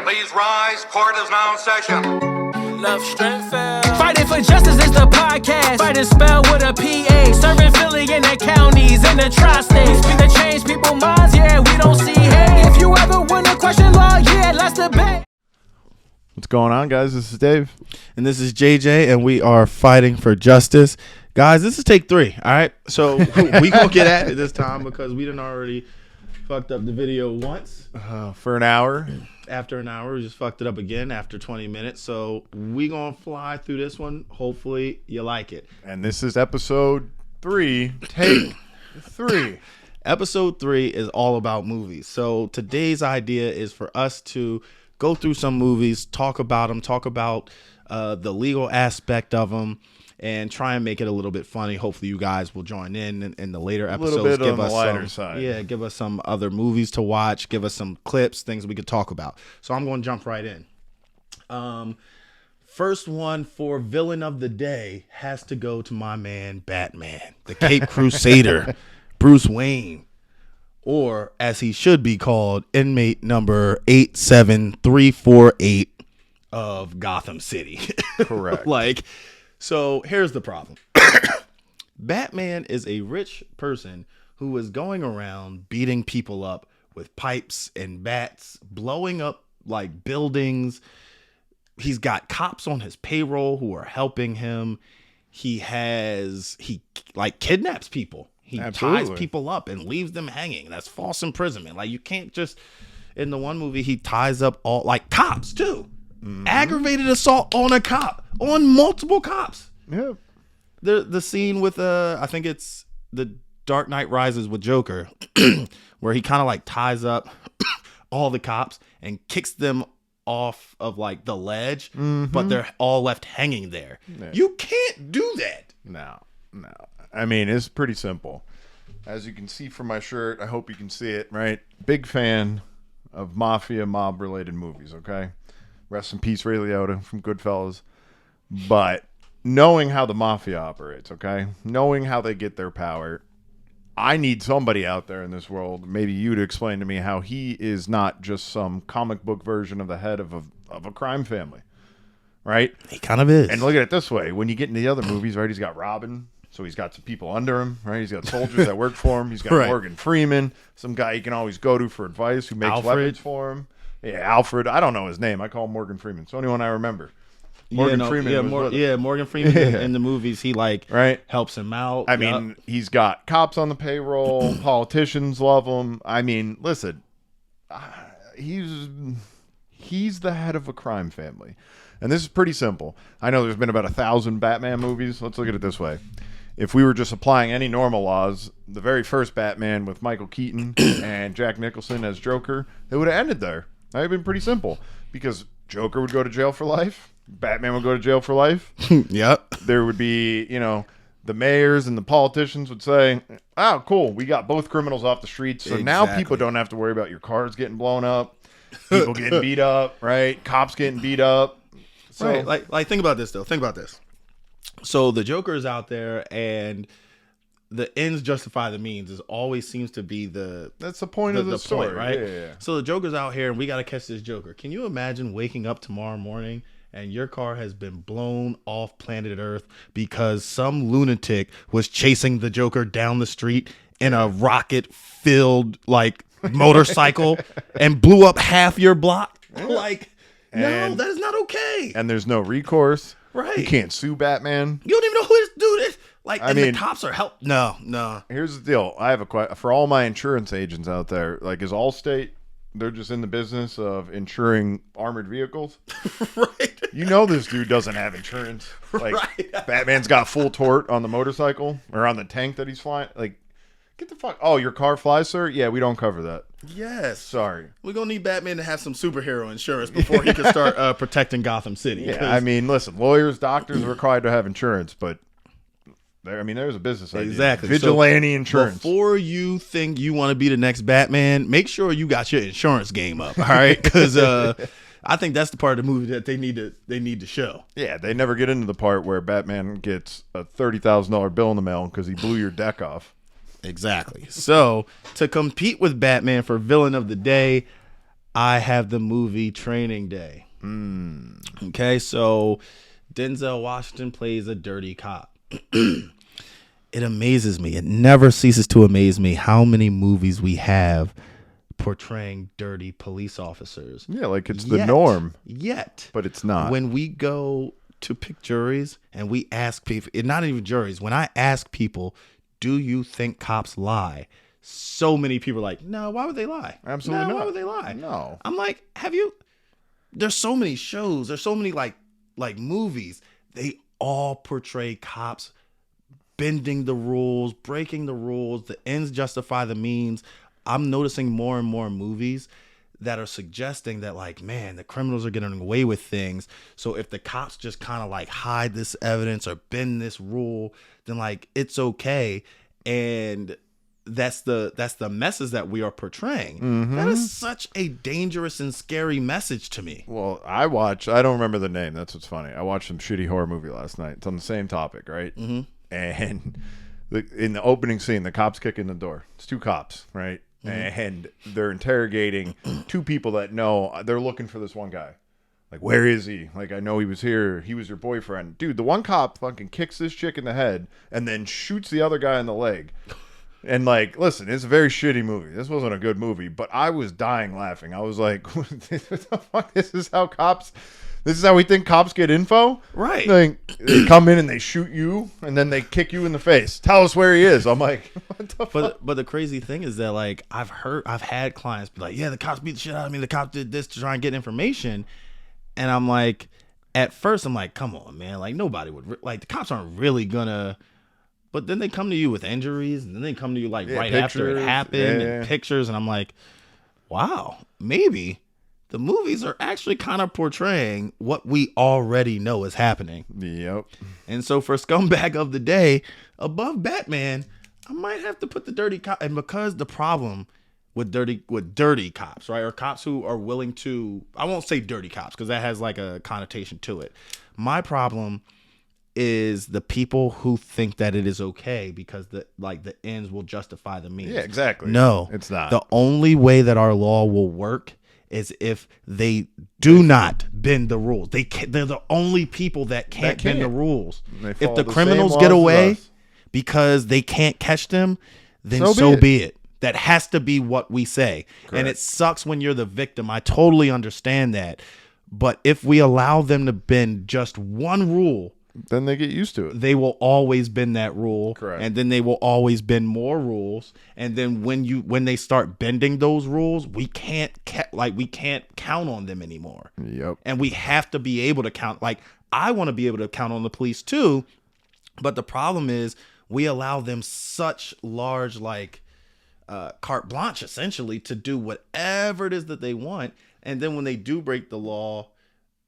Please rise. Court is now in session. Love, strength, Fighting for Justice is the podcast. Fighting spell with a PA. Serving Philly in the counties, in the tri-states. Speak to change people's minds, yeah, we don't see hate. If you ever want to question law, yeah, let's debate. What's going on, guys? This is Dave. And this is JJ, and we are fighting for justice. Guys, this is take 3, all right? So we going to get at it this time because we done already fucked up the video once. For an hour. After an hour, we just fucked it up again after 20 minutes. So we going to fly through this one. Hopefully you like it. And this is episode 3, take 3. Episode 3 is all about movies. So today's idea is for us to go through some movies, talk about them, talk about the legal aspect of them, and try and make it a little bit funny. Hopefully you guys will join in the later episodes. A little bit give on us the lighter some, side. Yeah, give us some other movies to watch, give us some clips, things we could talk about. So I'm going to jump right in. First one for villain of the day has to go to my man Batman, the Cape Crusader, Bruce Wayne, or as he should be called, inmate number 87348 of Gotham City. Correct. So here's the problem. Batman is a rich person who is going around beating people up with pipes and bats, blowing up like buildings. He's got cops on his payroll who are helping him. He kidnaps people. He ties people up and leaves them hanging. That's false imprisonment. Like, you can't just, in the one movie, he ties up all, like, cops too. Mm-hmm. Aggravated assault on a cop, on multiple cops. Yeah. The scene with, I think it's the Dark Knight Rises with Joker, where he kind of like ties up all the cops and kicks them off of like the ledge, but they're all left hanging there. Yeah. You can't do that. No. I mean, it's pretty simple. As you can see from my shirt, I hope you can see it, right? Big fan of mafia, mob-related movies, okay? Rest in peace, Ray Liotta from Goodfellas. But knowing how the mafia operates, okay? Knowing how they get their power, I need somebody out there in this world, maybe you, to explain to me how he is not just some comic book version of the head of a crime family, right? He kind of is. And look at it this way. When you get into the other movies, right, he's got Robin. So he's got some people under him, right? He's got soldiers that work for him. He's got right. Morgan Freeman, some guy you can always go to for advice who makes weapons for him. Yeah, Alfred. I don't know his name. I call him Morgan Freeman. It's the only one I remember. Morgan Freeman. Morgan Freeman in the movies, he helps him out. I mean, he's got cops on the payroll. Politicians love him. I mean, listen, he's the head of a crime family. And this is pretty simple. I know there's been about 1,000 Batman movies. Let's look at it this way. If we were just applying any normal laws, the very first Batman with Michael Keaton and Jack Nicholson as Joker, it would have ended there. That would have been pretty simple. Because Joker would go to jail for life. Batman would go to jail for life. Yep. There would be, the mayors and the politicians would say, oh, cool, we got both criminals off the streets. So now people don't have to worry about your cars getting blown up, people getting beat up, right? Cops getting beat up. So, right. Like think about this, though. Think about this. So the Joker is out there, and the ends justify the means is always seems to be that's the point of the story, point, right? Yeah. So the Joker's out here, and we got to catch this Joker. Can you imagine waking up tomorrow morning and your car has been blown off planet Earth because some lunatic was chasing the Joker down the street in a rocket-filled motorcycle and blew up half your block? No, that is not okay. And there's no recourse. Right. You can't sue Batman. You don't even know who this dude is. The cops are help. No. Here's the deal. I have a question for all my insurance agents out there. Is Allstate, they're just in the business of insuring armored vehicles? Right. You know this dude doesn't have insurance. Right. Batman's got full tort on the motorcycle or on the tank that he's flying. Get the fuck. Oh, your car flies, sir? Yeah, we don't cover that. Yes. Sorry. We're going to need Batman to have some superhero insurance before he can start protecting Gotham City. Yeah, I mean, listen, lawyers, doctors are required to have insurance, but there's a business idea. Exactly. Vigilante insurance. Before you think you want to be the next Batman, make sure you got your insurance game up, all right? Because I think that's the part of the movie that they need to show. Yeah, they never get into the part where Batman gets a $30,000 bill in the mail because he blew your deck off. Exactly. So to compete with Batman for villain of the day, I have the movie Training Day. Okay, so Denzel Washington plays a dirty cop. It amazes me. It never ceases to amaze me how many movies we have portraying dirty police officers. Yeah, like it's the norm, Yet. but it's not. When we go to pick juries and we ask people, not even juries, when I ask people, do you think cops lie? So many people are like, no, why would they lie? Absolutely no, not. Why would they lie? No. I'm like, there's so many shows, there's so many like movies. They all portray cops bending the rules, breaking the rules. The ends justify the means. I'm noticing more and more movies that are suggesting that, like, man, the criminals are getting away with things. So if the cops just kind of like hide this evidence or bend this rule, then like it's okay. And that's the message that we are portraying. That is such a dangerous and scary message to me. Well, I don't remember the name. That's what's funny. I watched some shitty horror movie last night. It's on the same topic, right? Mm-hmm. And in the opening scene, the cops kick in the door. It's two cops, right? Mm-hmm. And they're interrogating two people that know. They're looking for this one guy. Like, where is he? Like, I know he was here. He was your boyfriend. Dude, the one cop fucking kicks this chick in the head and then shoots the other guy in the leg. And, like, listen, it's a very shitty movie. This wasn't a good movie, but I was dying laughing. I was like, what the fuck? This is how we think cops get info? Right. They come in and they shoot you, and then they kick you in the face. Tell us where he is. I'm like, what the fuck? But the crazy thing is that, like, I've had clients be like, yeah, the cops beat the shit out of me. The cops did this to try and get information. And I'm like, at first, I'm like, come on, man. Like, nobody would, like, the cops aren't really gonna. But then they come to you with injuries, and then they come to you, like, right after it happened, and pictures. And I'm like, wow, maybe the movies are actually kind of portraying what we already know is happening. Yep. And so for Scumbag of the Day, above Batman, I might have to put the dirty cop. And because the problem with dirty cops, right, or cops who are willing to, I won't say dirty cops because that has like a connotation to it. My problem is the people who think that it is okay because the ends will justify the means. Yeah, exactly. No, it's not. The only way that our law will work is if they do not bend the rules. They're the only people that can't bend the rules. If the criminals get away because they can't catch them, then so be it. That has to be what we say. Correct. And it sucks when you're the victim. I totally understand that. But if we allow them to bend just one rule, then they get used to it. They will always bend that rule. Correct. And then they will always bend more rules. And then when they start bending those rules, we can't count on them anymore. Yep. And we have to be able to count. Like, I want to be able to count on the police too, but the problem is we allow them such large carte blanche essentially to do whatever it is that they want. And then when they do break the law,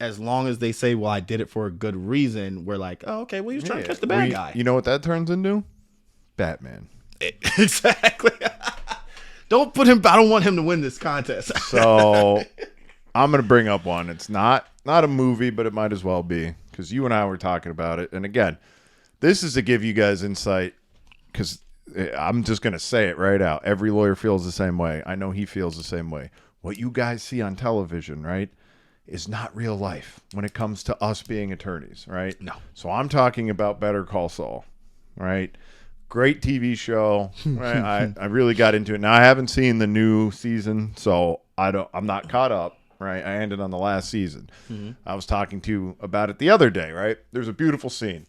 as long as they say, well, I did it for a good reason, we're like, oh, okay, well, he was trying to catch the bad guy. You know what that turns into? Batman. Exactly. Don't put him, I don't want him to win this contest. So I'm going to bring up one. It's not a movie, but it might as well be because you and I were talking about it. And again, this is to give you guys insight because I'm just going to say it right out. Every lawyer feels the same way. I know he feels the same way. What you guys see on television, right, is not real life when it comes to us being attorneys, right? No. So I'm talking about Better Call Saul, right? Great TV show. Right? I really got into it. Now I haven't seen the new season, so I'm not caught up, right? I ended on the last season. Mm-hmm. I was talking to you about it the other day, right? There's a beautiful scene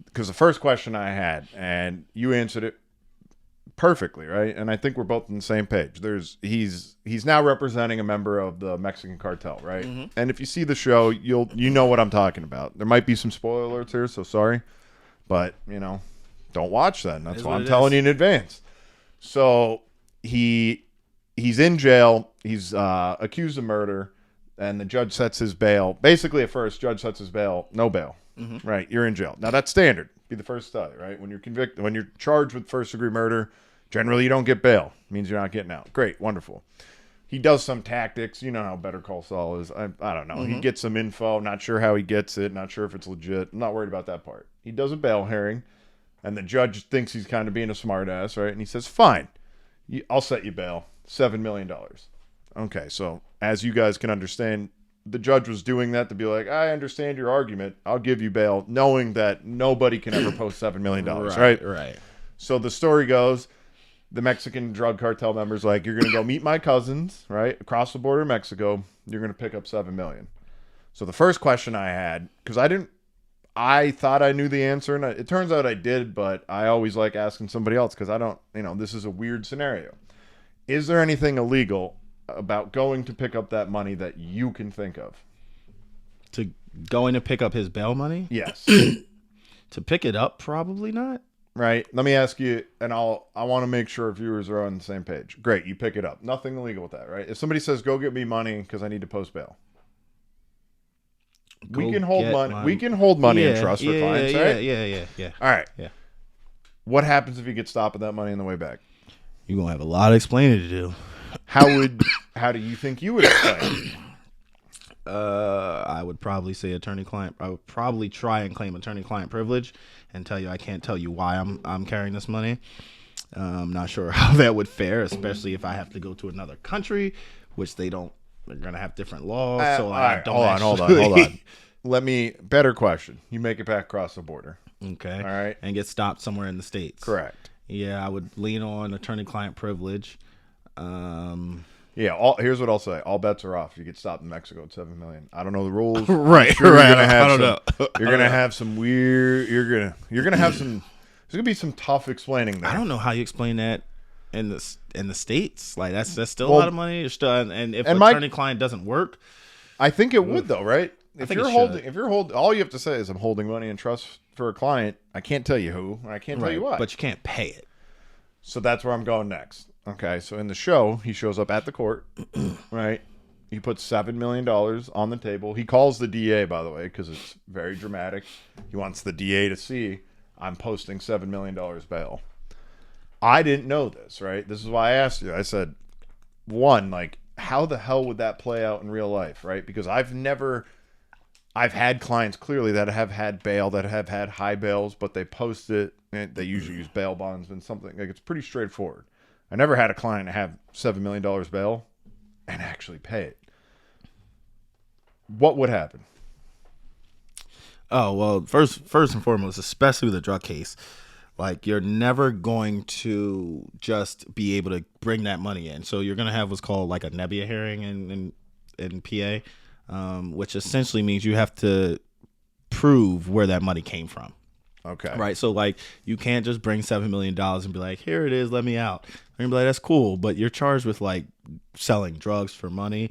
because the first question I had, and you answered it perfectly, right? And I think we're both on the same page. He's now representing a member of the Mexican cartel, right? Mm-hmm. And if you see the show, you know what I'm talking about. There might be some spoilers here, so sorry, but don't watch then. That's why I'm telling you in advance. So he's in jail. He's accused of murder, and the judge sets his bail. Basically, at first, judge sets his bail, no bail. Mm-hmm. Right? You're in jail. Now that's standard. Be the first to tell you, right? When you're charged with first-degree murder, generally you don't get bail. It means you're not getting out. Great, wonderful. He does some tactics. You know how Better Call Saul is. I don't know. Mm-hmm. He gets some info. Not sure how he gets it. Not sure if it's legit. I'm not worried about that part. He does a bail hearing, and the judge thinks he's kind of being a smartass, right? And he says, fine, I'll set you bail, $7 million. Okay, so as you guys can understand, the judge was doing that to be like, I understand your argument. I'll give you bail, knowing that nobody can ever post $7 million, right? Right. So the story goes, the Mexican drug cartel member's like, you're going to go meet my cousins, right, across the border of Mexico. You're going to pick up $7 million. So the first question I had, because I thought I knew the answer, and it turns out I did, but I always like asking somebody else because I don't, this is a weird scenario. Is there anything illegal about going to pick up that money that you can think of? To going to pick up his bail money? Yes. To pick it up, probably not. Right. Let me ask you, and I want to make sure viewers are on the same page. Great, you pick it up. Nothing illegal with that, right? If somebody says, "Go get me money because I need to post bail," we can hold money. We can hold money in trust for clients, right? Yeah. All right. Yeah. What happens if you get stopped with that money on the way back? You're gonna have a lot of explaining to do. How do you think you would explain? I would probably say attorney-client. I would probably try and claim attorney-client privilege and tell you I can't tell you why I'm carrying this money. I'm not sure how that would fare, especially if I have to go to another country, which they don't. They're gonna have different laws. So I don't. Hold on. Better question. You make it back across the border. Okay. All right. And get stopped somewhere in the States. Correct. Yeah, I would lean on attorney-client privilege. Yeah, here's what I'll say. All bets are off. You get stopped in Mexico at $7 million. I don't know the rules. Right. I'm sure Right. You're gonna have I don't know. You're gonna have some weird. You're gonna have some. There's gonna be some tough explaining there. I don't know how you explain that in the States. Like that's still a lot of money. And if attorney-client doesn't work, I think it would though, right? If think you're it holding, all you have to say is I'm holding money in trust for a client. I can't tell you who. I can't tell you what. but you can't pay it. So that's where I'm going next. Okay, so in the show, he shows up at the court, right? He puts $7 million on the table. He calls the DA, by the way, because it's very dramatic. He wants the DA to see I'm posting $7 million bail. I didn't know this, right? This is why I asked you. I said, one, like, how the hell would that play out in real life, right? Because I've had clients clearly that have had bail, that have had high bails, but they post it, and they usually use bail bondsmen, something like it's pretty straightforward. I never had a client have $7 million bail and actually pay it. What would happen? Oh, well, first and foremost, especially with a drug case, like you're never going to just be able to bring that money in. So you're going to have what's called like a nebia hearing in PA, which essentially means you have to prove where that money came from. Okay. Right. So like you can't just bring $7 million and be like, here it is, let me out. They're gonna be like, that's cool, but you're charged with like selling drugs for money.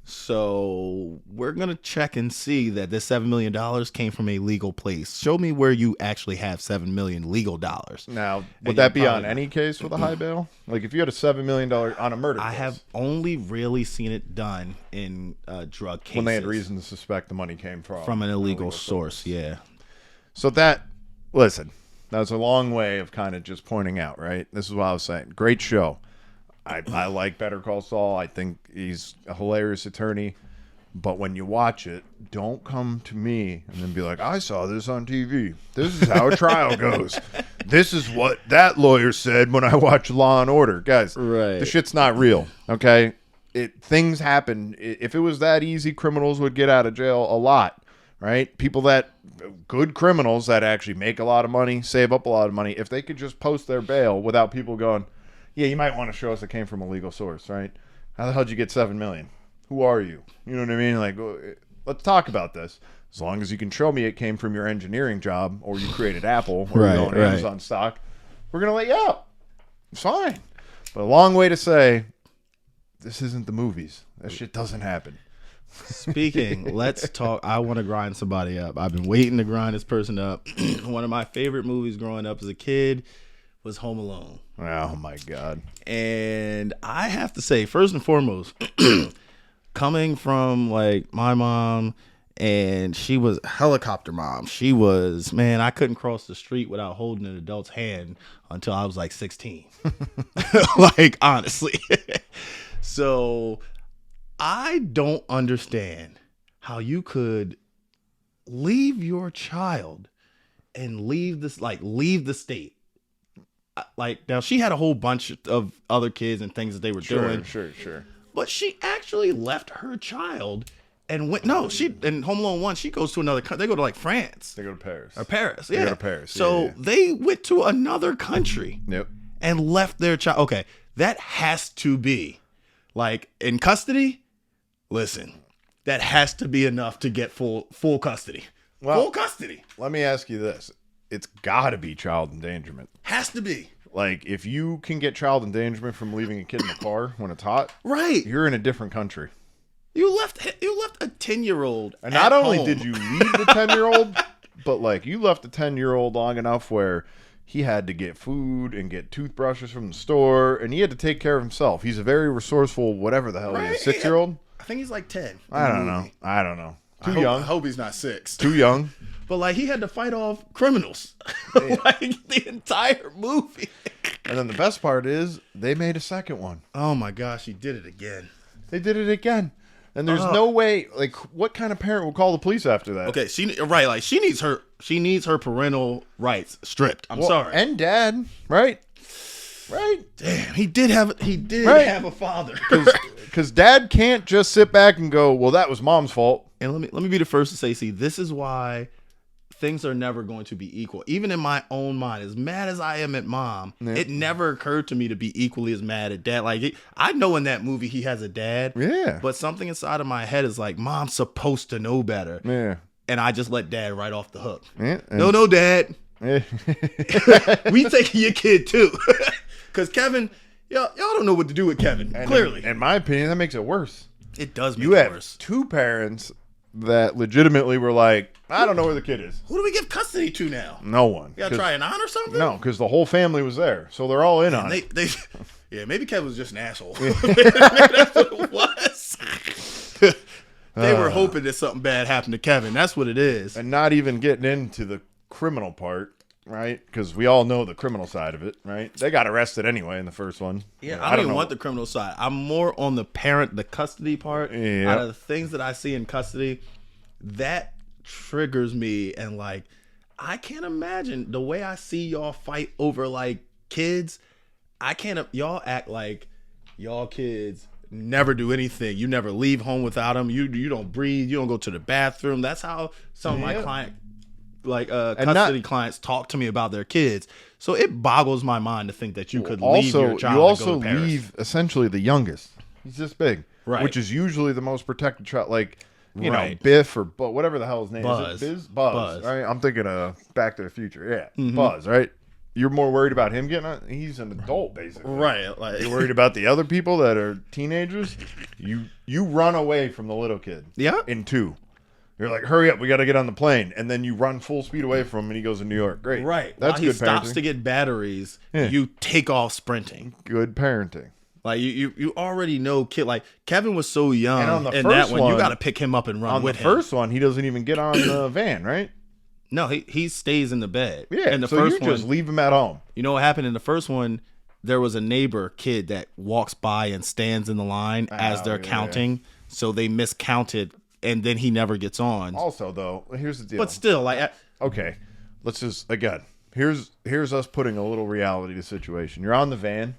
So we're gonna check and see that this $7 million came from a legal place. Show me where you actually have $7 million legal dollars. Now, would that be on any case with a high bail? Like if you had a $7 million on a murder case? I have only really seen it done in drug cases when they had reason to suspect the money came from an illegal source. Yeah. So that, listen, that was a long way of kind of just pointing out, right? This is what I was saying. Great show. I like Better Call Saul. I think he's a hilarious attorney. But when you watch it, don't come to me and then be like, I saw this on TV. This is how a trial goes. This is what that lawyer said when I watched Law and Order. Guys, Right. the shit's not real, okay? Things happen. If it was that easy, criminals would get out of jail a lot, right? Good criminals that actually make a lot of money, save up a lot of money, if they could just post their bail without people going, yeah, you might want to show us it came from a legal source, right? How the hell did you get $7 million? Who are you? You know what I mean? Like, let's talk about this. As long as you can show me it came from your engineering job or you created Apple or you own Amazon stock, we're going to let you out. It's fine. But a long way to say, this isn't the movies. That shit doesn't happen. Speaking, let's talk. I want to grind somebody up. I've been waiting to grind this person up. One of my favorite movies growing up as a kid was Home Alone. Oh, my God. And I have to say, first and foremost, coming from like my mom, and she was a helicopter mom. She was, man, I couldn't cross the street without holding an adult's hand until I was like 16. Like, honestly. So I don't understand how you could leave your child and leave the state. Like, now she had a whole bunch of other kids and things that they were doing. Sure. But she actually left her child and went. No, she in Home Alone 1, she goes to another country. They go to like France They go to Paris. or Paris. They Yeah, go to Paris. So Yeah. they went to another country Yep. and left their child. Okay, that has to be like in custody. Listen, that has to be enough to get full custody. Well- Full custody Let me ask you this: it's got to be child endangerment. has to be Like, if you can get child endangerment from leaving a kid in the car when it's hot, right. you're in a different country. You left a 10-year-old. And not only did you leave the 10-year-old, but like you left the 10-year-old long enough where he had to get food and get toothbrushes from the store, and he had to take care of himself. He's a very resourceful, whatever the hell he is, 6-year-old. I think he's like 10. I don't know. Too I young. hope he's not 6. Too young. But like he had to fight off criminals, like the entire movie. And then the best part is they made a second one. Oh my gosh, he did it again. They did it again. And there's no way, like, what kind of parent will call the police after that? Okay, she needs her parental rights stripped. I'm Well, sorry. And dad, right? Right? Damn, he did have Right. have a father. Because dad can't just sit back and go, well, that was mom's fault. And let me be the first to say, see, this is why things are never going to be equal. Even in my own mind, as mad as I am at mom, it never occurred to me to be equally as mad at dad. Like, I know in that movie he has a dad. Yeah. But something inside of my head is like, mom's supposed to know better. Yeah. And I just let dad right off the hook. Yeah, and- No, dad. Yeah. We taking your kid too. Because Kevin, y'all don't know what to do with Kevin. And Clearly. in my opinion, that makes it worse. It does make You it have worse. two parents that legitimately were like, I don't know where the kid is. Who do we give custody to now? No one. You gotta try an aunt or something? No, because the whole family was there. So they're all in on it. Yeah, maybe Kevin was just an asshole. Maybe that's what it was. They were hoping that something bad happened to Kevin. That's what it is. And not even getting into the criminal part, right? Because we all know the criminal side of it, right? They got arrested anyway in the first one. Yeah, I don't even want the criminal side. I'm more on the custody part. Yeah. Out of the things that I see in custody, that triggers me. And like, I can't imagine the way I see y'all fight over like kids. Y'all act like y'all kids never do anything. You never leave home without them. You don't breathe. You don't go to the bathroom. That's how some of my custody clients talk to me about their kids. So it boggles my mind to think that you could leave your child. You also and go to Paris. leave essentially the youngest. He's this big, Right. Which is usually the most protected child, like you know Right. Biff or whatever the hell his name Buzz. is. It Biz? Buzz. Buzz. Right? I'm thinking of Back to the Future. Yeah, Buzz. Right? You're more worried about him getting on. He's an adult, basically. Right. Like, You're worried about the other people that are teenagers. You run away from the little kid. Yeah. In 2. You're like, hurry up, we got to get on the plane, and then you run full speed away from him, and he goes to New York. Great, Right. That's While good he stops parenting. to get batteries, Yeah. you take off sprinting. Good parenting. Like you already know kid. Like Kevin was so young And on the in that first one, you one- got to pick him up and run On the with him. first one, he doesn't even get on the van, right? No, he stays in the bed. Yeah. In the so first you one, just leave him at home. you know what happened in the first one? There was a neighbor kid that walks by and stands in the line as they're yeah. counting, so they miscounted, and then he never gets on. Also, though, here's the deal. But still, like, Okay, let's just again. Here's us putting a little reality to the situation. You're on the van.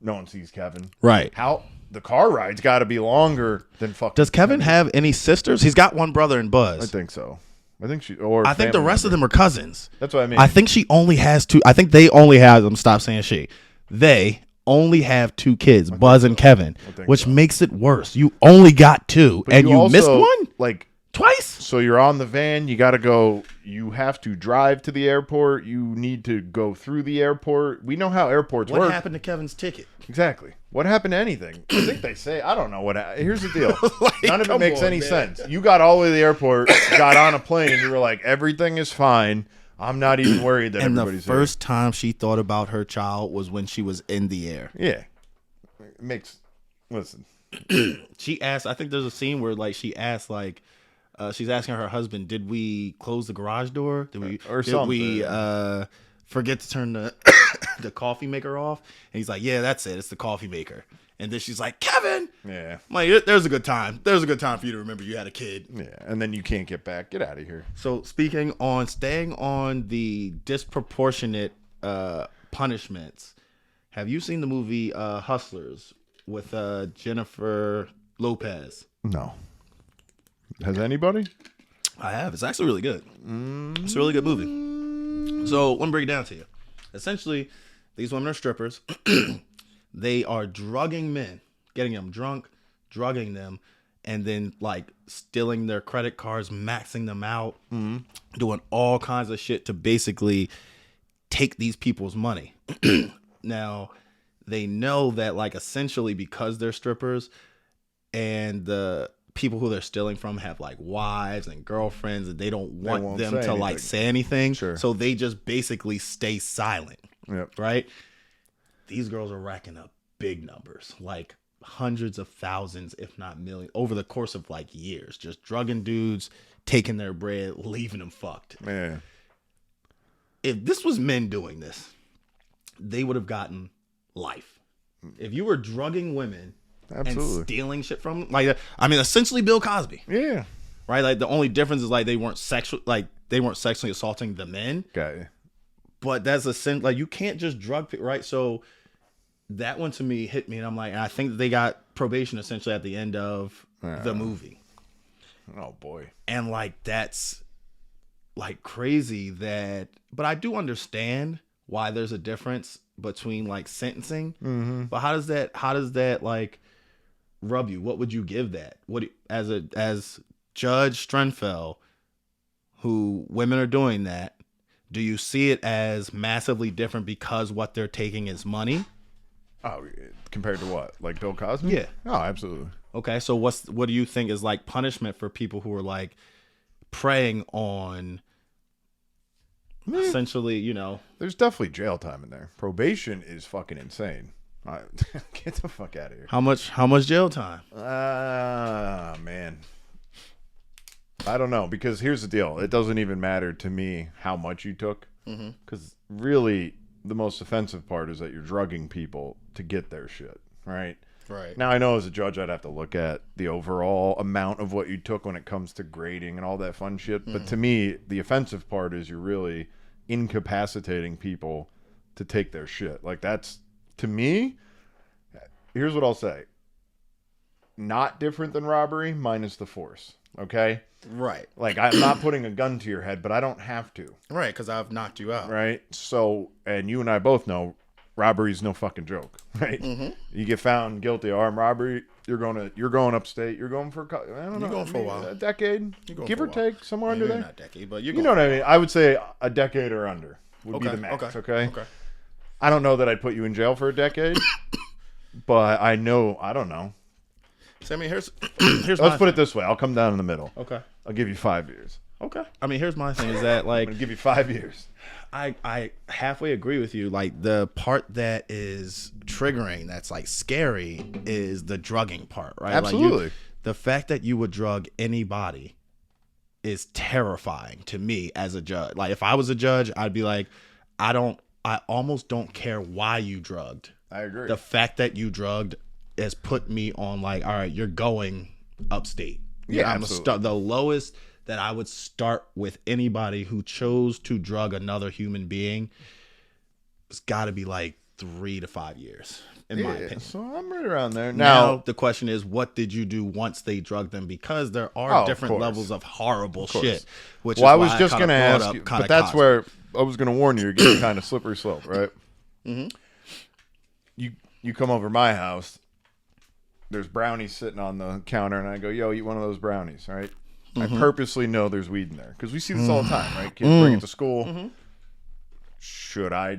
No one sees Kevin. right? How the car ride's got to be longer than fucking. Does Kevin have any sisters? He's got one brother and Buzz. I think so. I think I think the rest of them are cousins. That's what I mean. I think she only has 2. I think they only have them. Stop saying she. They only have 2 kids, Buzz and Kevin, think which so. makes it worse. You only got 2, But and you missed also, one Like, twice. so you're on the van. You got to go. You have to drive to the airport. You need to go through the airport. We know how airports What work. happened to Kevin's ticket? Exactly. What happened to anything? I think they say. I don't know what. Here's the deal. Like, None of it come makes on, any man. sense. You got all the way to the airport, got on a plane, and you were like, everything is fine. I'm not even worried that And the everybody's first time she thought about her child was when she was in the air. here. Yeah. It makes. Listen. She asked. I think there's a scene where like she asked like. She's asking her husband, "Did we close the garage door? Did we forget to turn the the coffee maker off?" And he's like, "Yeah, that's it. It's the coffee maker." And then she's like, "Kevin." Yeah. I'm like, there's a good time. There's a good time for you to remember you had a kid. Yeah. And then you can't get back. Get out of here. So staying on the disproportionate punishments, have you seen the movie Hustlers with Jennifer Lopez. No. Has anybody? I have. It's actually really good. It's a really good movie. So let me break it down to you. Essentially, these women are strippers. They are drugging men, getting them drunk, drugging them, and then like stealing their credit cards, maxing them out, doing all kinds of shit to basically take these people's money. Now, they know that like essentially because they're strippers and the people who they're stealing from have like wives and girlfriends and they don't want won't them say to like anything. say anything. Sure. So they just basically stay silent. Yep. Right? These girls are racking up big numbers, like hundreds of thousands, if not millions, over the course of like years, just drugging dudes, taking their bread, leaving them fucked. Man. If this was men doing this, they would have gotten life. If you were drugging women Absolutely. and stealing shit from them, like, I mean, essentially Bill Cosby, Yeah. right? Like the only difference is like they weren't sexually assaulting the men, Got you. but that's a sin. Like you can't just drug people, right? So that one to me hit me, and I'm like, I think that they got probation essentially at the end of the movie, Oh boy. and like that's like crazy that. But I do understand why there's a difference between like sentencing. But how does that like rub you? What would you give that? As Judge Strenfeld, who women are doing that, do you see it as massively different because what they're taking is money? Oh, compared to what? Like Bill Cosby? Yeah. Oh, absolutely. Okay, so what do you think is like punishment for people who are like preying on essentially, you know? There's definitely jail time in there. Probation is fucking insane. Get the fuck out of here. How much jail time? Man. I don't know, because here's the deal. It doesn't even matter to me how much you took. Because really, the most offensive part is that you're drugging people to get their shit, right? Right. Now, I know as a judge, I'd have to look at the overall amount of what you took when it comes to grading and all that fun shit. But to me, the offensive part is you're really incapacitating people to take their shit. Like, that's, to me, here's what I'll say. Not different than robbery, minus the force, okay? Right. Like, I'm not putting a gun to your head, but I don't have to, Right, because I've knocked you out. right? So, and you and I both know robbery's no fucking joke, right? You get found guilty of armed robbery, you're going upstate, you're going for I don't know, going for a while. a decade, going give for or a while. take, somewhere under there. Not a decade, but you're You know what I mean? I would say a decade or under would be the max. Okay. I don't know that I'd put you in jail for a decade, but I don't know. So, I mean, here's Let's my put it this way: I'll come down in the middle. Okay. I'll give you 5 years. Okay. I mean, here's my thing is that I'm like gonna give you 5 years. I halfway agree with you. Like the part that is triggering, that's like scary, is the drugging part, right? Absolutely. Like the fact that you would drug anybody is terrifying to me as a judge. Like if I was a judge, I'd be like, I almost don't care why you drugged. I agree. The fact that you drugged has put me on like, all right, you're going upstate. Yeah, I'm absolutely. the lowest that I would start with anybody who chose to drug another human being. It's got to be like 3 to 5 years, in my opinion. So I'm right around there. Now Now, the question is, what did you do once they drugged them? Because there Oh, are of different course. levels of horrible course. shit. Which well, I is was why just kinda gonna brought ask up you, kinda but that's Cosby. where I was gonna warn you. You're getting kind of slippery slope, right? You come over my house. There's brownies sitting on the counter, and I go, "Yo, eat one of those brownies," right? I purposely know there's weed in there because we see this all the time, right? Kids bring it to school. Should I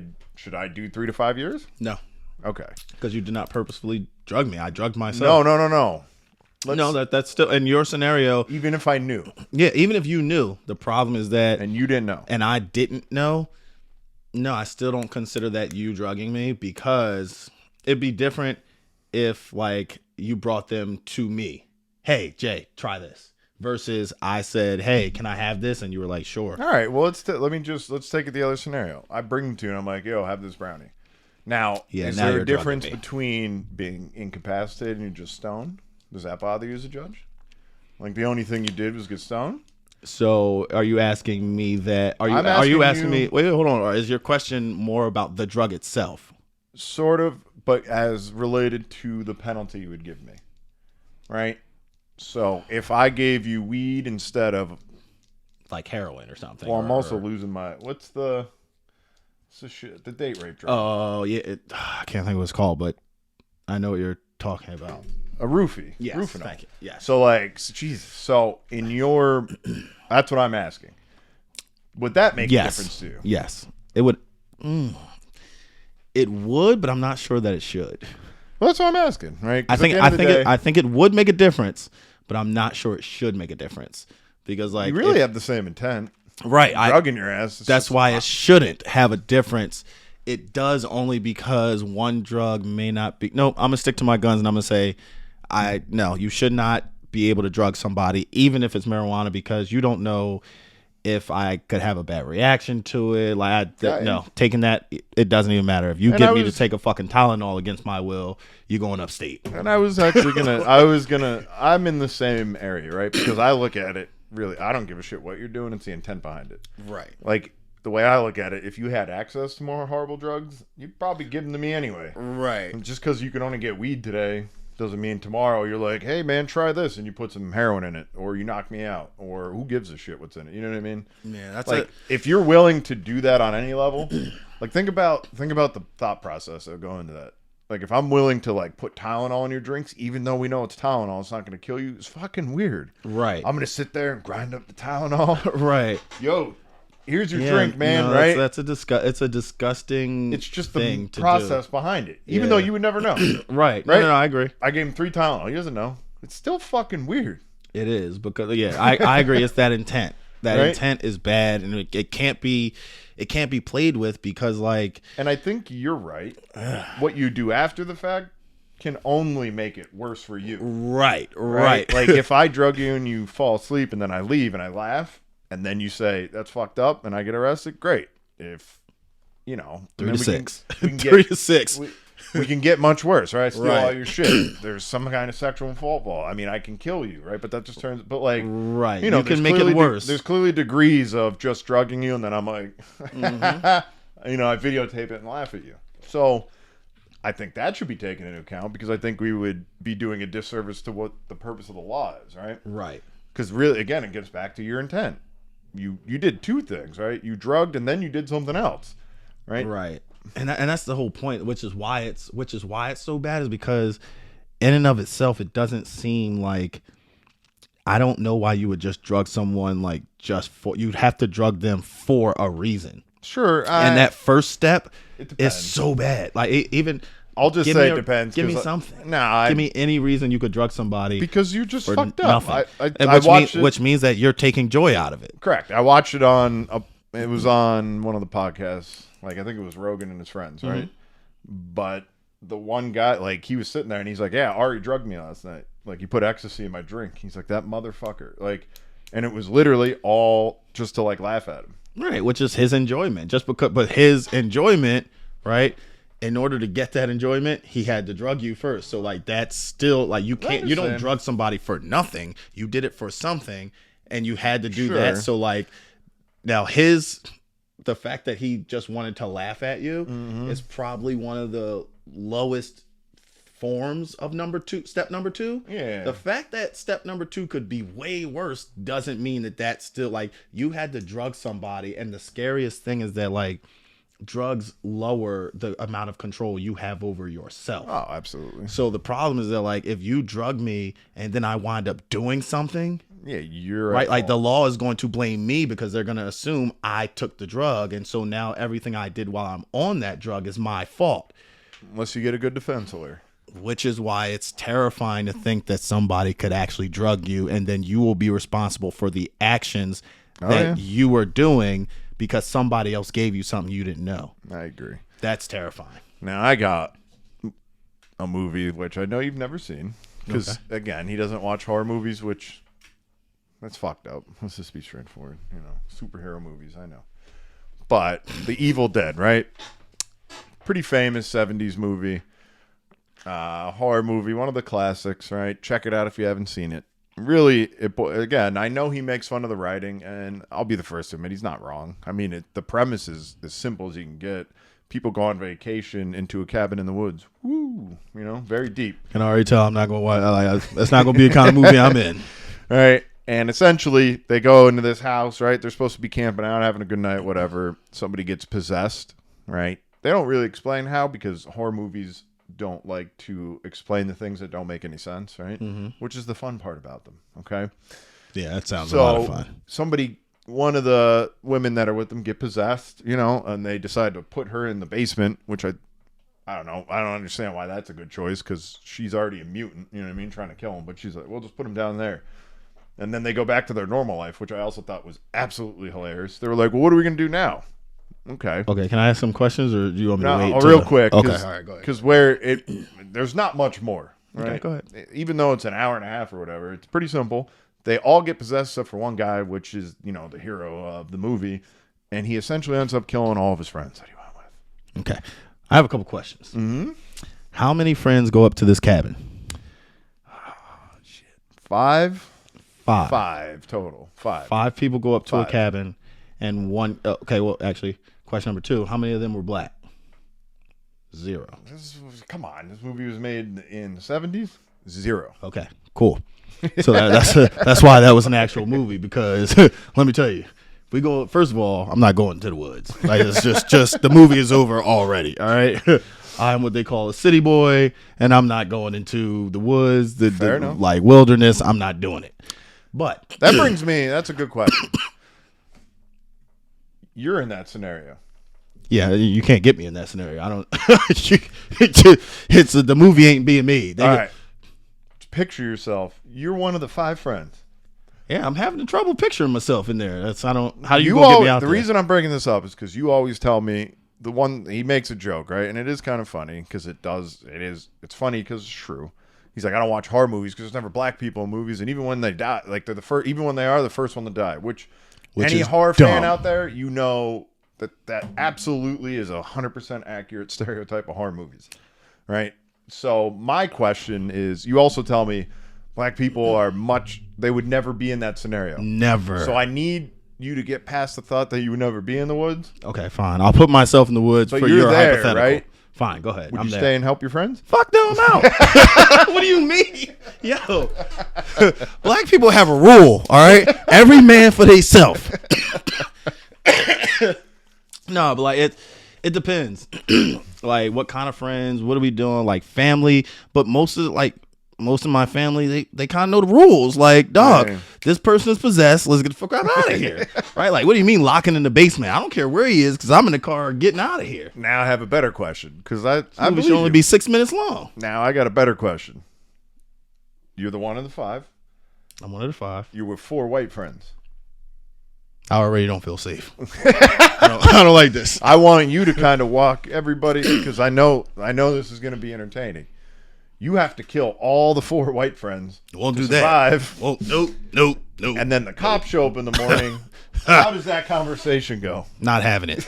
do 3 to 5 years? No, Okay. because you did not purposefully drug me. I drugged myself. No. No, that's still in your scenario. Even if I knew Yeah, even if you knew, the problem is that, and you didn't know, and I didn't know. No, I still don't consider that you drugging me, because it'd be different if like you brought them to me. Hey, Jay, try this. Versus I said, hey, can I have this? And you were like, sure. all right. Well, let's take it the other scenario. I bring them to you, and I'm like, "Yo, have this brownie." Now, Yeah, is now there you're a difference drugging me. between being incapacitated and you're just stoned? Does that bother you as a judge? Like the only thing you did was get stoned? So are you asking me that? Are you I'm asking asking me? you- Wait, hold on. Or is your question more about the drug itself? Sort of, but as related to the penalty you would give me, right? So if I gave you weed instead of, Like heroin or something. well, I'm or- also losing my what's the shit, the date rape drug, Oh yeah, I can't think of what it's called, but I know what you're talking about. a roofie, Yes, Rufinol. thank you. Yes. So like, Jesus. So in your, that's what I'm asking. Would that make a difference to you? Yes, it would. It would, but I'm not sure that it should. Well, that's what I'm asking, right? 'Cause I think at the end of the day, I think it would make a difference, but I'm not sure it should make a difference because like you really if- have the same intent. right. Drugging your ass. That's why it shouldn't have a difference. It does only because one drug may not be. No, I'm gonna stick to my guns and I'm gonna say, no, you should not be able to drug somebody, even if it's marijuana, because you don't know if I could have a bad reaction to it. No, taking that, it doesn't even matter. If you And get I me was- to take a fucking Tylenol against my will, you're going upstate. And I was actually I'm in the same area, right? Because I look at it, really, I don't give a shit what you're doing. It's the intent behind it. Right. Like, the way I look at it, if you had access to more horrible drugs, you'd probably give them to me anyway. Right. And just because you can only get weed today doesn't mean tomorrow you're like, hey, man, try this, and you put some heroin in it, or you knock me out, or who gives a shit what's in it? You know what I mean? Yeah, that's Like, if you're willing to do that on any level, like, think about the thought process of going to that. Like, if I'm willing to, like, put Tylenol in your drinks, even though we know it's Tylenol, it's not going to kill you, it's fucking weird. Right. I'm going to sit there and grind up the Tylenol. right. Yo, here's your Yeah, drink, man, no, right? That's it's a disgusting. It's just the thing to process behind it. Even Yeah. though you would never know. do. Right. Right? No, I agree. I gave him 3 Tylenol. He doesn't know. It's still fucking weird. It is because I agree. It's that intent. That Right? intent is bad, and it can't be played with because like And I think you're right. What you do after the fact can only make it worse for you. right. Like if I drug you and you fall asleep and then I leave and I laugh and then you say that's fucked up and I get arrested, great. If you know, 3 then to we can- 6, we can 3 to 6. we can get much worse, right? Steal all Right. your shit. There's some kind of sexual fault. I mean, I can kill you, right? But that just turns. But like, Right. You know, You can there's make it clearly worse. There's clearly degrees of just drugging you, and then I'm like, Mm-hmm. you know, I videotape it and laugh at you. So I think that should be taken into account because I think we would be doing a disservice to what the purpose of the law is, right? Right. Because really, again, it gets back to your intent. You did 2 things, right? You drugged and then you did something else, right? Right. And that's the whole point, which is why it's so bad, is because in and of itself, it doesn't seem like, I don't know why you would just drug someone like just for, you'd have to drug them for a reason. Sure. And that first step It is depends. so bad. Like even I'll just give say me it depends. Give me 'cause something. Nah, give me any reason you could drug somebody because you're just for fucked up. nothing. I And watched it. which means that you're taking joy out of it. Correct. I watched it on. It was on one of the podcasts. Like I think it was Rogan and his friends, right? Mm-hmm. But the one guy, like he was sitting there and he's like, "Yeah, Ari drugged me last night. Like he put ecstasy in my drink." He's like, "That motherfucker." Like, and it was literally all just to like laugh at him. Right, which is his enjoyment. But his enjoyment, right? In order to get that enjoyment, he had to drug you first. So like that's still like you don't understand. drug somebody for nothing. You did it for something and you had to do Sure. that. So like now the fact that he just wanted to laugh at you Mm-hmm. is probably one of the lowest forms of step number 2. Yeah. The fact that step number 2 could be way worse doesn't mean that that's still like you had to drug somebody. And the scariest thing is that like drugs lower the amount of control you have over yourself. Oh, absolutely. So the problem is that like if you drug me and then I wind up doing something, Yeah, you're right? at Like the fault. law is going to blame me because they're going to assume I took the drug. And so now everything I did while I'm on that drug is my fault, Unless you get a good defense lawyer. which is why it's terrifying to think that somebody could actually drug you and then you will be responsible for the actions that yeah. you were doing because somebody else gave you something you didn't know. I agree. That's terrifying. Now I got a movie which I know you've never seen because again he doesn't watch horror movies, which that's fucked up. Let's just be straightforward. You know, superhero movies. I know, but The Evil Dead, right? Pretty famous 70s movie, horror movie, one of the classics, right? Check it out if you haven't seen it. Really, again, I know he makes fun of the writing, and I'll be the first to admit he's not wrong. I mean, the premise is as simple as you can get, people go on vacation into a cabin in the woods. Woo, you know, very deep. Can already tell I'm not going to watch. That's not going to be the kind of movie I'm in. All right. And essentially, they go into this house, right? They're supposed to be camping out, having a good night, whatever. Somebody gets possessed, right? They don't really explain how because horror movies don't like to explain the things that don't make any sense, right? Mm-hmm. Which is the fun part about them, okay? Yeah, that sounds a lot of fun. One of the women that are with them get possessed, you know, and they decide to put her in the basement, which I don't know. I don't understand why that's a good choice because she's already a mutant, you know what I mean, trying to kill him. But she's like, we'll just put him down there. And then they go back to their normal life, which I also thought was absolutely hilarious. They were like, well, what are we going to do now? Okay. Okay, can I ask some questions or do you want me to wait? Real quick. Okay, all right, go ahead. Because there's not much more, right? Okay, go ahead. Even though it's an hour and a half or whatever, it's pretty simple. They all get possessed except for one guy, which is, you know, the hero of the movie. And he essentially ends up killing all of his friends that he went with. Okay. I have a couple questions. Mm-hmm. How many friends go up to this cabin? Oh, shit. Five total. Five people go up to a cabin, and one. Okay, well, actually, question number 2: how many of them were black? 0. Come on, this movie was made in the 70s. 0. Okay, cool. So that's why that was an actual movie because let me tell you, if we go. First of all, I'm not going to the woods. Like it's just the movie is over already. All right. I'm what they call a city boy, and I'm not going into the woods, the like wilderness. I'm not doing it. But that brings me. That's a good question. You're in that scenario. Yeah, you can't get me in that scenario. I don't. It's the movie ain't being made. All right. Picture yourself. You're one of the 5 friends. Yeah, I'm having trouble picturing myself in there. How do you go get me out there? The reason I'm bringing this up is because you always tell me he makes a joke, right? And it is kind of funny because it's funny because it's true. He's like, I don't watch horror movies because there's never black people in movies, and even when they die, like they're even when they are the first one to die, which any horror fan out there, you know that absolutely is 100% accurate stereotype of horror movies, right? So my question is, you also tell me black people they would never be in that scenario. Never. So I need you to get past the thought that you would never be in the woods. Okay, fine. I'll put myself in the woods for your hypothetical. Right? Fine, go ahead. Would you stay and help your friends? Fuck no, I'm out. What do you mean? Yo. Black people have a rule, all right? Every man for theyself. No, but like it depends. Like what kind of friends, what are we doing? Like family, but most of my family, they kind of know the rules. Like, dog, this person is possessed. Let's get the fuck out of here. Right? Like, what do you mean locking in the basement? I don't care where he is because I'm in the car getting out of here. Now I have a better question because I believe should only be 6 minutes long. Now I got a better question. You're the one of the 5. I'm one of the 5. You were 4 white friends. I already don't feel safe. I don't like this. I want you to kind of walk everybody because I know this is going to be entertaining. You have to kill all the 4 white friends. Won't to do survive. that. Well, nope. And then the cops show up in the morning. How does that conversation go? Not having it.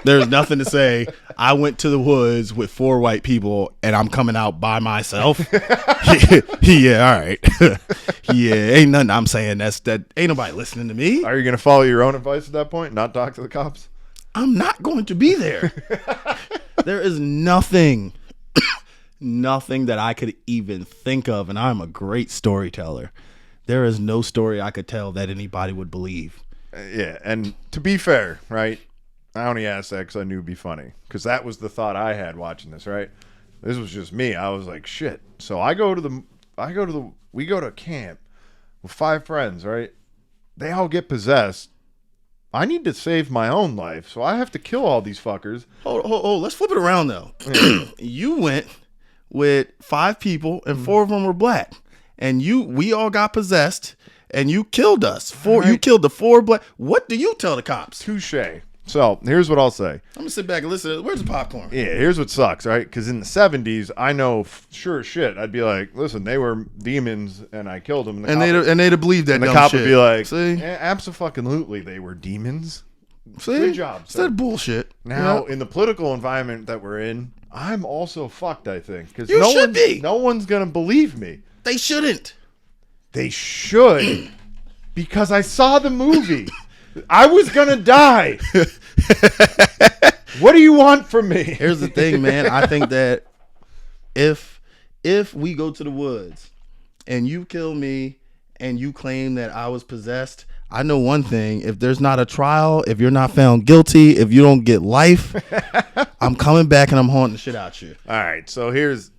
There's nothing to say. I went to the woods with 4 white people and I'm coming out by myself. Yeah, all right. Yeah, ain't nothing I'm saying that ain't nobody listening to me. Are you going to follow your own advice at that point? Not talk to the cops? I'm not going to be there. There is nothing that I could even think of, and I'm a great storyteller. There is no story I could tell that anybody would believe. Yeah, and to be fair, right? I only asked that because I knew it'd be funny. Because that was the thought I had watching this, right? This was just me. I was like, shit. So we go to camp with 5 friends, right? They all get possessed. I need to save my own life, so I have to kill all these fuckers. Hold. Let's flip it around, though. You went with 5 people, and 4 of them were black. And we all got possessed, and you killed us. You killed the 4 black. What do you tell the cops? Touché. So here's what I'll say. I'm gonna sit back and listen. Where's the popcorn? Yeah, here's what sucks, right? Because in the 70s, I know sure as shit. I'd be like, listen, they were demons, and I killed them. And they'd have believed that. And the cop would be like, absolutely, they were demons. See? Good job. It's that bullshit. Now, in the political environment that we're in, I'm also fucked, I think. Because no one's going to believe me. They shouldn't. They should. Because I saw the movie. I was going to die. What do you want from me? Here's the thing, man. I think that if we go to the woods and you kill me and you claim that I was possessed, I know one thing. If there's not a trial, if you're not found guilty, if you don't get life, I'm coming back and I'm haunting the shit out you. All right, so here's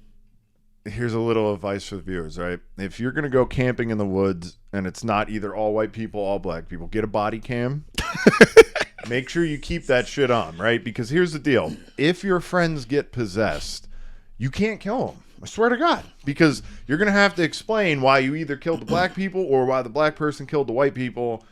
a little advice for the viewers, right? If you're gonna go camping in the woods and it's not either all white people, all black people, get a body cam. Make sure you keep that shit on, right? Because here's the deal: if your friends get possessed, you can't kill them. I swear to God, because you're gonna have to explain why you either killed the black people or why the black person killed the white people.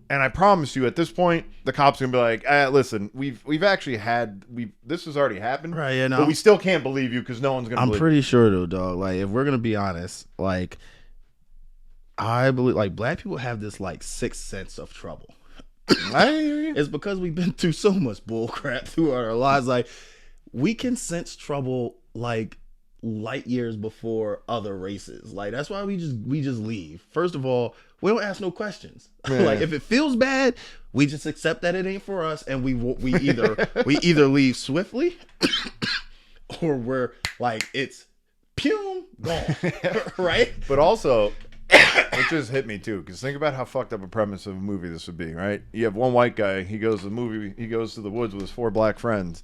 And I promise you, at this point, the cops are gonna be like, "Listen, we've actually had this has already happened, Right, yeah, no, but we still can't believe you because no one's gonna." I'm believe pretty sure though, dog. Like, if we're gonna be honest, like, I believe like black people have this like sixth sense of trouble. I hear you. It's because we've been through so much bull crap throughout our lives. Like, we can sense trouble like light years before other races. Like, that's why we just leave. First of all, we don't ask no questions. Like, if it feels bad, we just accept that it ain't for us, and we either leave swiftly, or we're like, it's gone, right? But also, it just hit me too, because think about how fucked up a premise of a movie this would be, right? You have one white guy, he goes to the woods with his 4 black friends,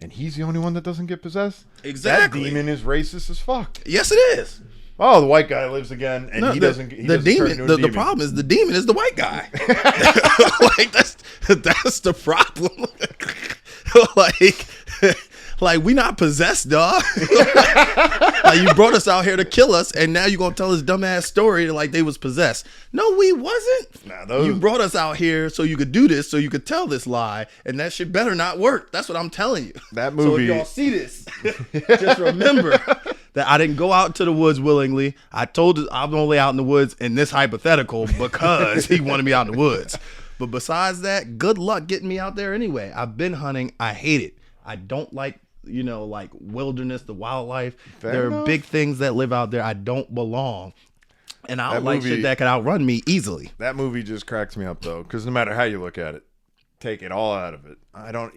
and he's the only one that doesn't get possessed. Exactly. That demon is racist as fuck. Yes, it is. Oh, the white guy lives again, and he doesn't. He the doesn't turn demon. into a The demon. problem is the demon is the white guy. Like, that's the problem. like we not possessed, dog. Like, you brought us out here to kill us, and now you gonna tell this dumbass story like they was possessed. No, we wasn't. Nah, You brought us out here so you could do this, so you could tell this lie, and that shit better not work. That's what I'm telling you. That So movie. if y'all see this, just remember that I didn't go out to the woods willingly. I'm only out in the woods in this hypothetical because he wanted me out in the woods. But besides that, good luck getting me out there anyway. I've been hunting. I hate it. I don't like, like wilderness, the wildlife. There are enough. big things that live out there. I don't belong. And I don't That like movie- shit that can outrun me easily. That movie just cracks me up though, because no matter how you look at it, take it all out of it. I don't.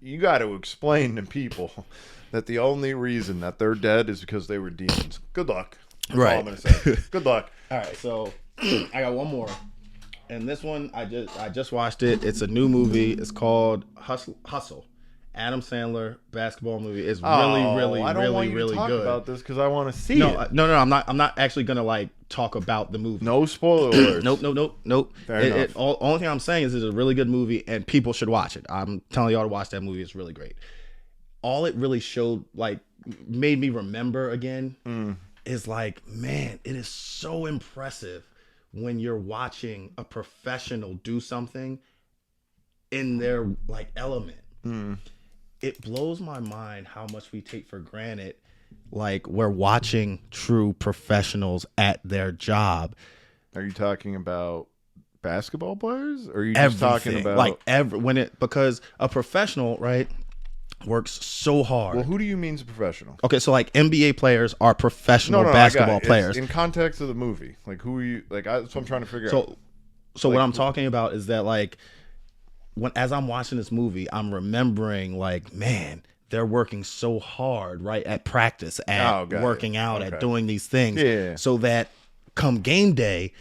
You got to explain to people that the only reason that they're dead is because they were demons. Good luck. That's all I'm gonna say. Good luck. All right, so I got one more, and this one I just watched it. It's a new movie. It's called Hustle. Adam Sandler basketball movie. It's really I don't want you really to talk good. about this because I want to see No, it. no, I'm not actually gonna like talk about the movie. No spoiler alerts. Nope. Fair enough. Only thing I'm saying is it's a really good movie and people should watch it. I'm telling y'all to watch that movie. It's really great. All it really showed, like, made me remember again, is like, man, it is so impressive when you're watching a professional do something in their like element. It blows my mind how much we take for granted. Like, we're watching true professionals at their job. Are you talking about basketball players, or are you just talking about because a professional, right, works so hard. Well, who do you mean is a professional? Okay, so like NBA players are professional basketball I got it. players. It's in context of the movie, like who are you? Like that's what I'm trying to figure out. So what I'm talking about is that, like, as I'm watching this movie, I'm remembering, like, man, they're working so hard, right, at practice, at working out, at doing these things, so that come game day,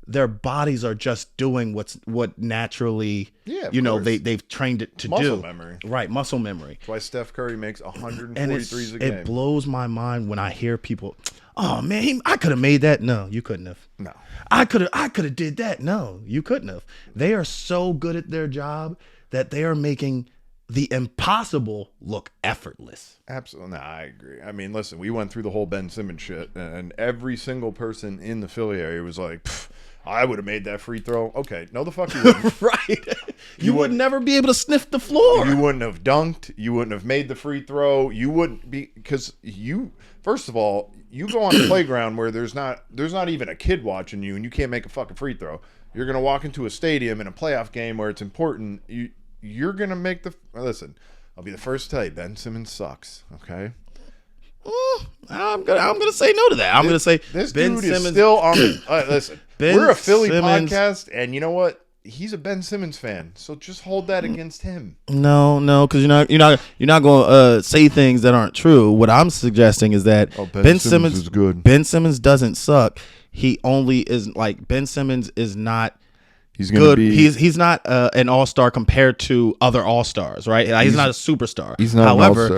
their bodies are just doing what naturally, they've trained it to muscle do. Memory. Right, muscle memory. That's why Steph Curry makes 140 And threes a game. it blows my mind when I hear people, oh man, I could have made that. No, you couldn't have. No. I could have did that. No, you couldn't have. They are so good at their job that they are making the impossible look effortless. Absolutely. No, I agree. I mean, listen, we went through the whole Ben Simmons shit, and every single person in the Philly area was like, I would have made that free throw. Okay, no the fuck you wouldn't. Right. You would never be able to sniff the floor. You wouldn't have dunked. You wouldn't have made the free throw. You wouldn't be, because first of all, you go on the playground where there's not even a kid watching you, and you can't make a fucking free throw. You're gonna walk into a stadium in a playoff game where it's important. You're gonna make listen. I'll be the first to tell you, Ben Simmons sucks. Okay. I'm gonna say no to that. I'm gonna say This Ben dude Simmons is still on. Listen, Ben we're a Philly Simmons- podcast, and you know what? he's a Ben Simmons fan, so just hold that against him. No, because you're not going to say things that aren't true. What I'm suggesting is that Ben Simmons is good. Ben Simmons doesn't suck. He only is like Ben Simmons is not. He's gonna good. be. He's not an all-star compared to other all-stars, right? He's not a superstar. He's not However, an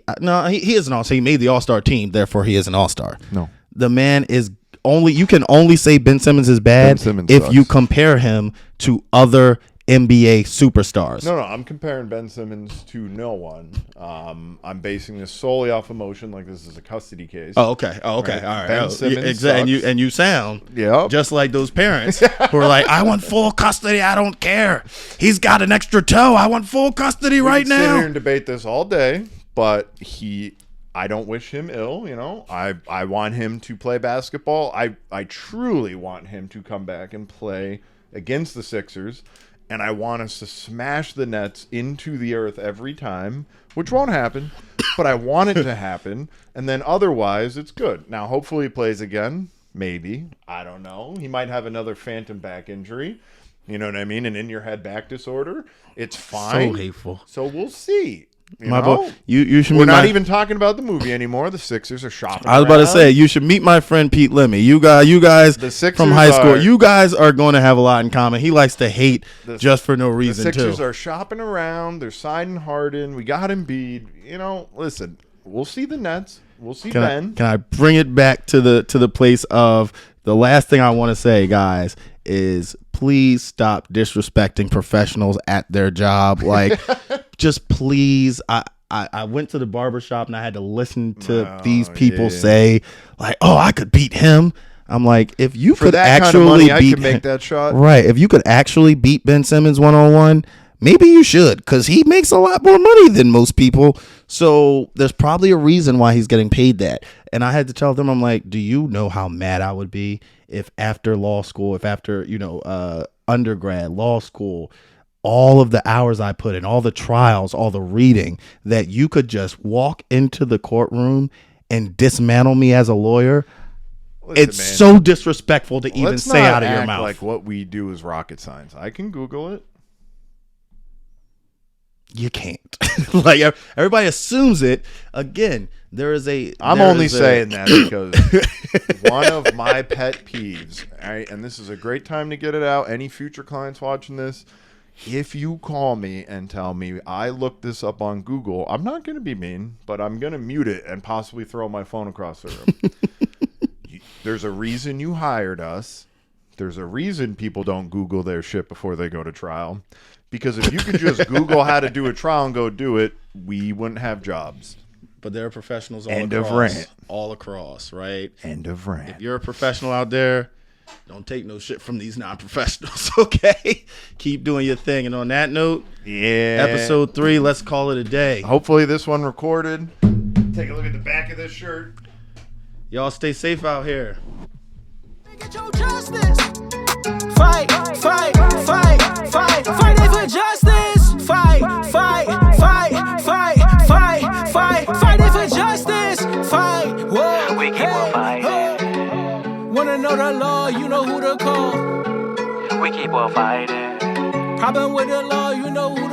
all-star. He is an all-star. He made the all-star team, therefore he is an all-star. No. The man is only. You can only say Ben Simmons is bad if sucks. you compare him to other NBA superstars. No, I'm comparing Ben Simmons to no one. I'm basing this solely off emotion, like this is a custody case. Oh, okay. Right? All right. Ben Simmons Exactly. sucks. And you sound Yep. just like those parents who are like, I want full custody. I don't care. He's got an extra toe. I want full custody right We can sit here now. and debate this all day, but I don't wish him ill. I want him to play basketball. I truly want him to come back and play against the Sixers. And I want us to smash the Nets into the earth every time, which won't happen, but I want it to happen. And then otherwise, it's good. Now, hopefully he plays again. Maybe. I don't know. He might have another phantom back injury. You know what I mean? An in-your-head back disorder. It's fine. So hateful. So we'll see. My boy, you should. We're meet not my, even talking about the movie anymore. The Sixers are shopping. I was about to around. say you should meet my friend Pete Lemmy. You guys The Sixers from high school. are- You guys are going to have a lot in common. He likes to hate just for no The reason Sixers too. are shopping around. They're signing Harden. We got Embiid. Listen, we'll see the Nets. We'll see Ben. Can I bring it back to the place of the last thing I want to say, guys, is please stop disrespecting professionals at their job. Like, just please. I went to the barbershop and I had to listen to these people say, like, oh, I could beat him. I'm like, if you For could that actually kind of money, I beat could make that shot. right, if you could actually beat Ben Simmons one-on-one, maybe you should, because he makes a lot more money than most people. So there's probably a reason why he's getting paid that. And I had to tell them, I'm like, do you know how mad I would be if after law school, if after, undergrad, law school, all of the hours I put in, all the trials, all the reading, that you could just walk into the courtroom and dismantle me as a lawyer. Listen, It's man, so disrespectful to even let's say not out of your act mouth. like what we do is rocket science. I can Google it. You can't. Like, everybody assumes it. Again, I'm only saying that because one of my pet peeves, all right, and this is a great time to get it out. Any future clients watching this, if you call me and tell me I looked this up on Google, I'm not going to be mean, but I'm going to mute it and possibly throw my phone across the room. There's a reason you hired us. There's a reason people don't Google their shit before they go to trial. Because if you could just Google how to do a trial and go do it, we wouldn't have jobs. But there are professionals all End across. of rant. All across, right? End of rant. If you're a professional out there, don't take no shit from these non-professionals, okay? Keep doing your thing. And on that note, Yeah. episode 3, let's call it a day. Hopefully this one recorded. Take a look at the back of this shirt. Y'all stay safe out here. Get your justice. Fight, fight, fight, fight, fight it for justice. Fight, fight, fight, fight, fight, fight, fight it for justice. Fight, whoa, We keep on fighting. Wanna know the law, you know who to call. We keep on fighting. Problem with the law, you know who